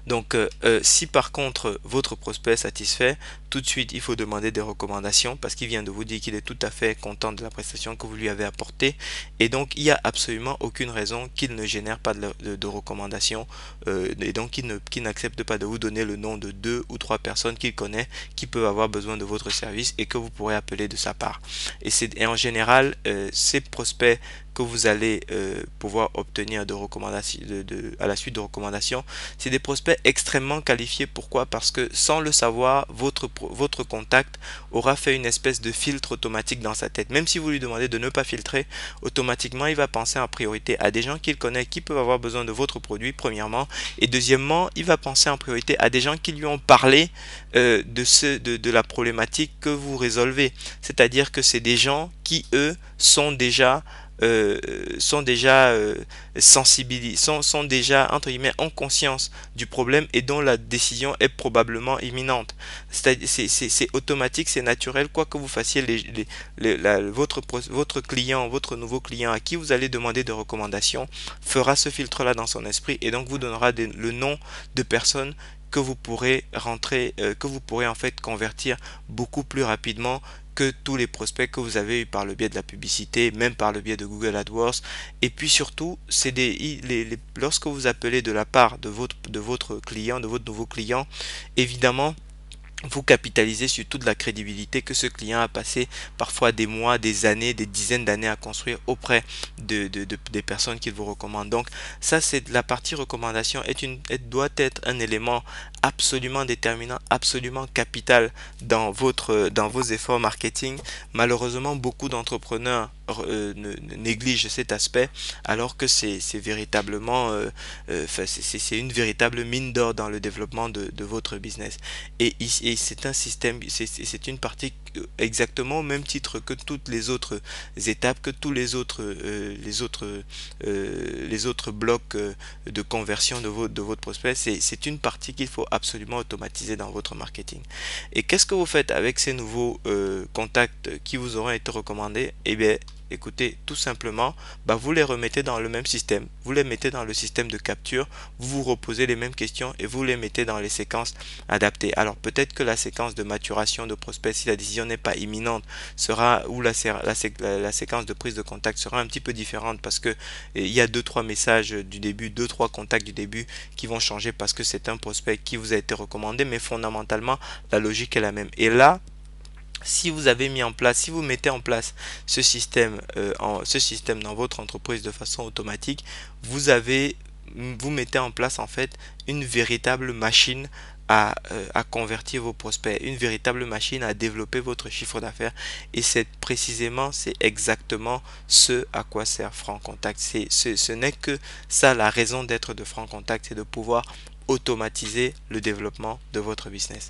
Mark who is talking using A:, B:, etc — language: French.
A: Donc, si par contre votre prospect est satisfait, tout de suite il faut demander des recommandations parce qu'il vient de vous dire qu'il est tout à fait content de la prestation que vous lui avez apportée et donc il n'y a absolument aucune raison qu'il ne génère pas de recommandations et donc qu'il n'accepte pas de vous donner le nom de deux ou trois personnes qu'il connaît qui peuvent avoir besoin de votre service et que vous pourrez appeler de sa part. Et en général, ces prospects que vous allez pouvoir obtenir de recommandations, à la suite de recommandations, c'est des prospects extrêmement qualifiés. Pourquoi? Parce que sans le savoir, votre contact aura fait une espèce de filtre automatique dans sa tête. Même si vous lui demandez de ne pas filtrer, automatiquement, il va penser en priorité à des gens qu'il connaît qui peuvent avoir besoin de votre produit, premièrement. Et deuxièmement, il va penser en priorité à des gens qui lui ont parlé de la problématique que vous résolvez. C'est-à-dire que c'est des gens qui, eux, euh, sont déjà sensibilisés, sont déjà entre guillemets en conscience du problème et dont la décision est probablement imminente. C'est automatique, c'est naturel, quoi que vous fassiez, votre nouveau client à qui vous allez demander des recommandations fera ce filtre-là dans son esprit et donc vous donnera le nom de personnes que vous pourrez que vous pourrez en fait convertir beaucoup plus rapidement que tous les prospects que vous avez eu par le biais de la publicité, même par le biais de Google AdWords. Et puis surtout, lorsque vous appelez de la part de votre client, de votre nouveau client, évidemment, vous capitalisez sur toute la crédibilité que ce client a passé parfois des mois, des années, des dizaines d'années à construire auprès des personnes qu'il vous recommande. Donc ça, c'est la partie recommandation elle doit être un élément absolument déterminant, absolument capital dans vos efforts marketing. Malheureusement, beaucoup d'entrepreneurs négligent cet aspect alors que c'est véritablement c'est une véritable mine d'or dans le développement de votre business. Et c'est un système, c'est une partie exactement au même titre que toutes les autres étapes, que tous les autres blocs de conversion de votre prospect. C'est une partie qu'il faut absolument automatiser dans votre marketing. Et qu'est-ce que vous faites avec ces nouveaux contacts qui vous auront été recommandés? Eh bien, écoutez, tout simplement, vous les remettez dans le même système. Vous les mettez dans le système de capture, vous vous reposez les mêmes questions et vous les mettez dans les séquences adaptées. Alors peut-être que la séquence de maturation de prospect, si la décision n'est pas imminente, ou la séquence de prise de contact sera un petit peu différente parce que il y a deux trois messages du début, deux trois contacts du début qui vont changer parce que c'est un prospect qui vous a été recommandé, mais fondamentalement la logique est la même. Et là, si vous avez mis en place, si vous mettez en place ce système dans votre entreprise de façon automatique, vous mettez en place en fait une véritable machine à convertir vos prospects, une véritable machine à développer votre chiffre d'affaires. Et c'est exactement ce à quoi sert Franc Contact. Ce n'est que ça la raison d'être de Franc Contact, c'est de pouvoir automatiser le développement de votre business.